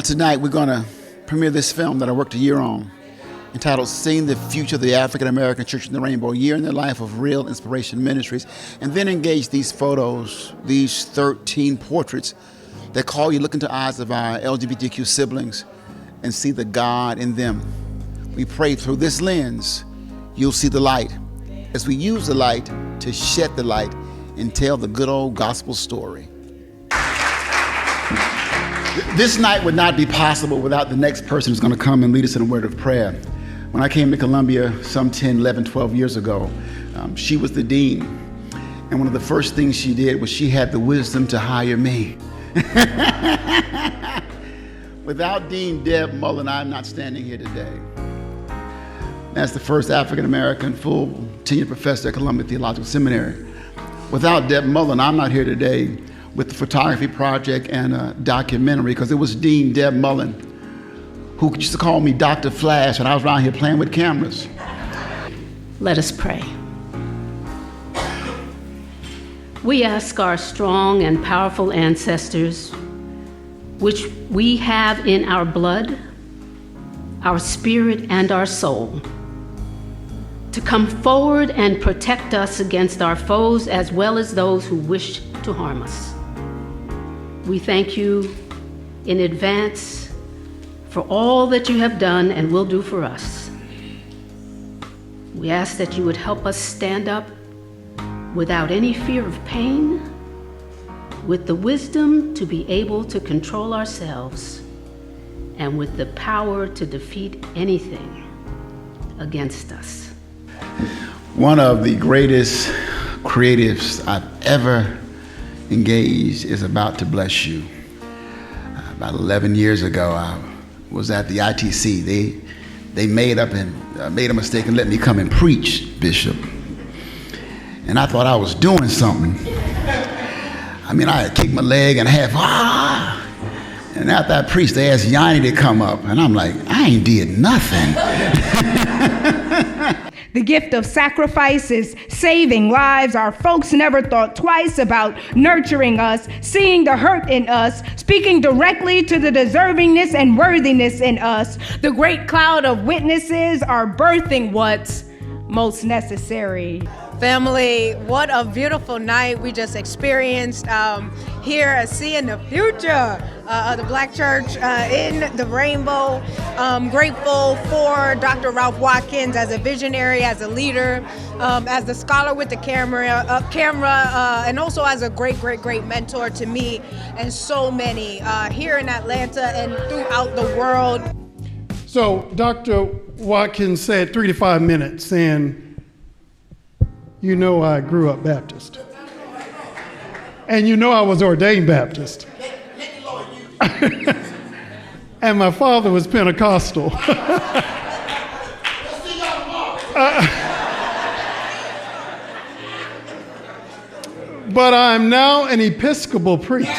Tonight we're going to premiere this film that I worked a year on, entitled Seeing the Future of the African American Church in the Rainbow, a year in the life of Real Inspiration Ministries, and then engage these photos, these 13 portraits that call you look into the eyes of our LGBTQ siblings and see the God in them. We pray through this lens, you'll see the light as we use the light to shed the light and tell the good old gospel story. This night would not be possible without the next person who's going to come and lead us in a word of prayer. When I came to Columbia some 10, 11, 12 years ago, she was the dean. And one of the first things she did was she had the wisdom to hire me. Without Dean Deb Mullen, I'm not standing here today. As the first African-American full tenured professor at Columbia Theological Seminary. Without Deb Mullen, I'm not here today with the photography project and a documentary, because it was Dean Deb Mullen who used to call me Dr. Flash when I was around here playing with cameras. Let us pray. We ask our strong and powerful ancestors, which we have in our blood, our spirit, and our soul, to come forward and protect us against our foes as well as those who wish to harm us. We thank you in advance for all that you have done and will do for us. We ask that you would help us stand up without any fear of pain, with the wisdom to be able to control ourselves, and with the power to defeat anything against us. One of the greatest creatives I've ever engaged is about to bless you. About 11 years ago, I was at the ITC. They made a mistake and let me come and preach, Bishop. And I thought I was doing something. I mean, I had kicked my leg and and after I preached, they asked Yanni to come up, and I'm like, I ain't did nothing. The gift of sacrifice is saving lives. Our folks never thought twice about nurturing us, seeing the hurt in us, speaking directly to the deservingness and worthiness in us. The great cloud of witnesses are birthing what's most necessary. Family, what a beautiful night we just experienced here at Seeing the Future of the Black Church in the Rainbow. Grateful for Dr. Ralph Watkins as a visionary, as a leader, as the scholar with the camera, and also as a great mentor to me and so many here in Atlanta and throughout the world. So Dr. Watkins said 3 to 5 minutes, and you know I grew up Baptist. And you know I was ordained Baptist. And my father was Pentecostal. But I'm now an Episcopal priest.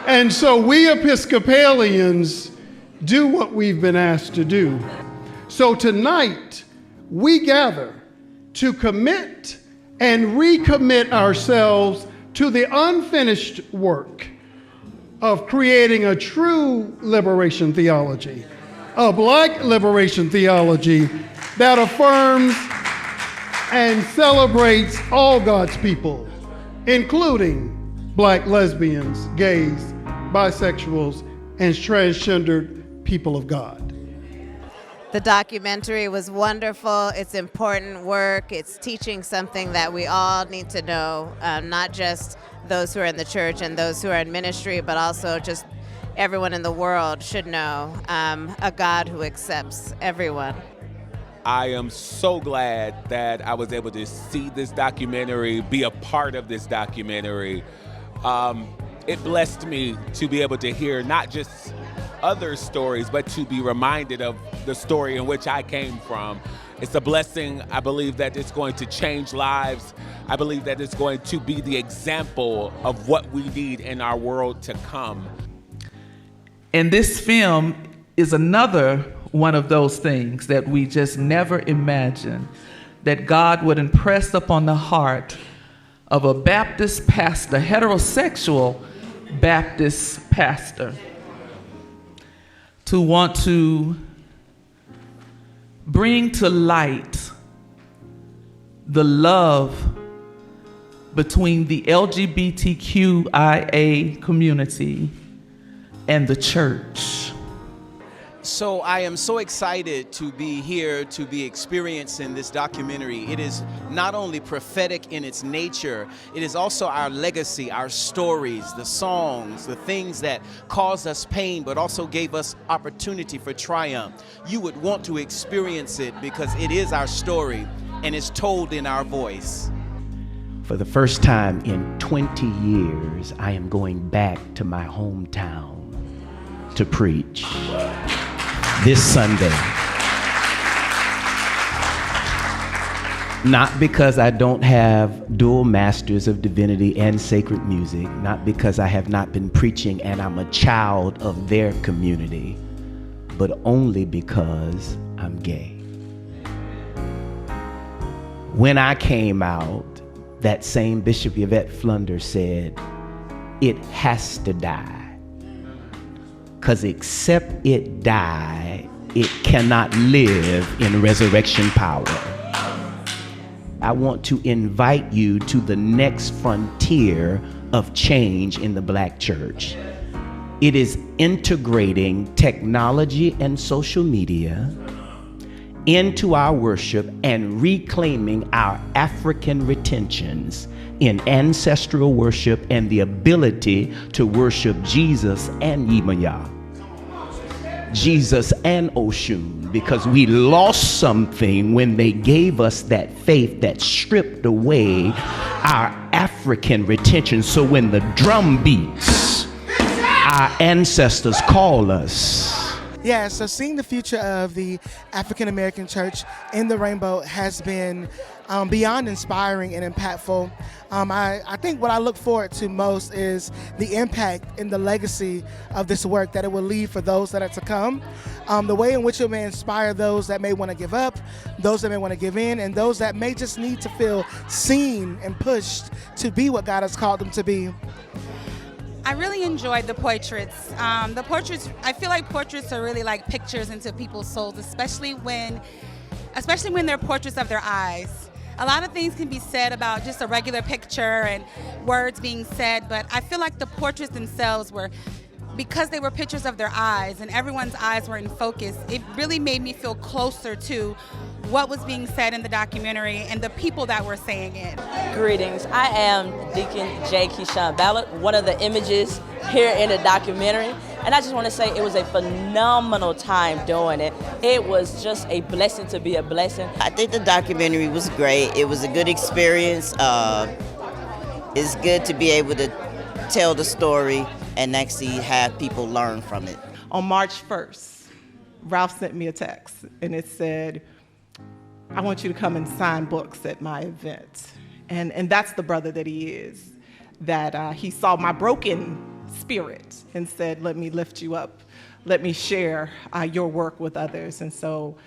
And so we Episcopalians do what we've been asked to do. So tonight, we gather to commit and recommit ourselves to the unfinished work of creating a true liberation theology, a Black liberation theology that affirms and celebrates all God's people, including Black lesbians, gays, bisexuals, and transgendered people of God. The documentary was wonderful. It's important work. It's teaching something that we all need to know, not just those who are in the church and those who are in ministry, but also just everyone in the world should know a God who accepts everyone. I am so glad that I was able to see this documentary, be a part of this documentary. It blessed me to be able to hear not just other stories, but to be reminded of the story in which I came from. It's a blessing. I believe that it's going to change lives. I believe that it's going to be the example of what we need in our world to come. And this film is another one of those things that we just never imagined that God would impress upon the heart of a Baptist pastor, heterosexual Baptist pastor, to want to bring to light the love between the LGBTQIA community and the church. So I am so excited to be here, to be experiencing this documentary. It is not only prophetic in its nature, it is also our legacy, our stories, the songs, the things that caused us pain, but also gave us opportunity for triumph. You would want to experience it because it is our story and it's told in our voice. For the first time in 20 years, I am going back to my hometown to preach this Sunday. Not because I don't have dual masters of divinity and sacred music, not because I have not been preaching and I'm a child of their community, but only because I'm gay. When I came out, that same Bishop Yvette Flunder said, it has to die. Because except it die, it cannot live in resurrection power. I want to invite you to the next frontier of change in the Black church. It is integrating technology and social media into our worship and reclaiming our African retentions in ancestral worship and the ability to worship Jesus and Yimaya, Jesus and Oshun, because we lost something when they gave us that faith that stripped away our African retention. So when the drum beats, our ancestors call us. Yeah, so seeing the future of the African American church in the Rainbow has been beyond inspiring and impactful. I think what I look forward to most is the impact and the legacy of this work that it will leave for those that are to come. The way in which it may inspire those that may want to give up, those that may want to give in, and those that may just need to feel seen and pushed to be what God has called them to be. I really enjoyed the portraits. I feel like portraits are really like pictures into people's souls, especially when they're portraits of their eyes. A lot of things can be said about just a regular picture and words being said, but I feel like the portraits themselves were, because they were pictures of their eyes and everyone's eyes were in focus, it really made me feel closer to what was being said in the documentary and the people that were saying it. Greetings, I am Deacon J. Keyshawn Ballard, one of the images here in the documentary. And I just want to say it was a phenomenal time doing it. It was just a blessing to be a blessing. I think the documentary was great. It was a good experience. It's good to be able to tell the story and actually have people learn from it. On March 1st, Ralph sent me a text and it said, I want you to come and sign books at my event. And that's the brother that he is, that he saw my broken spirit and said, let me lift you up. Let me share your work with others. And so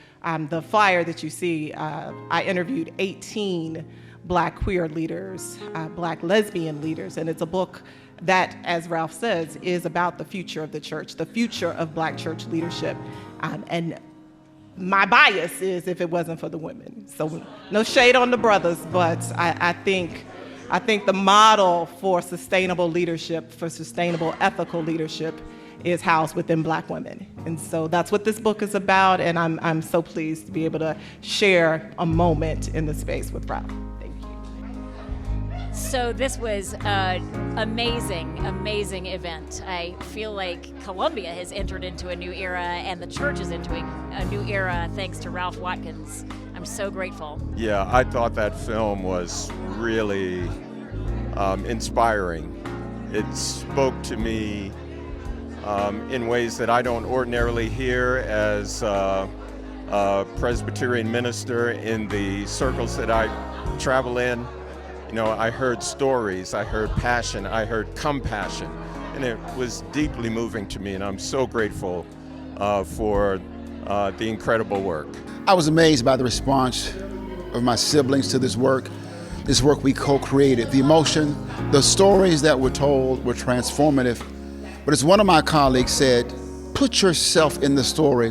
the flyer that you see, I interviewed 18 Black queer leaders, Black lesbian leaders, and it's a book that, as Ralph says, is about the future of the church, the future of Black church leadership. And my bias is if it wasn't for the women. So no shade on the brothers, but I think the model for sustainable leadership, for sustainable ethical leadership, is housed within Black women. And so that's what this book is about, and I'm so pleased to be able to share a moment in the space with Ralph. Thank you. So this was an amazing event. I feel like Columbia has entered into a new era, and the church is entering a new era thanks to Ralph Watkins. I'm so grateful. Yeah, I thought that film was really inspiring. It spoke to me in ways that I don't ordinarily hear as a Presbyterian minister in the circles that I travel in. You know, I heard stories, I heard passion, I heard compassion, and it was deeply moving to me, and I'm so grateful for the incredible work. I was amazed by the response of my siblings to this work we co-created. The emotion, the stories that were told were transformative. But as one of my colleagues said, put yourself in the story.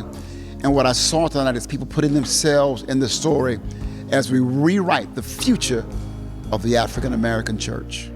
And what I saw tonight is people putting themselves in the story as we rewrite the future of the African American church.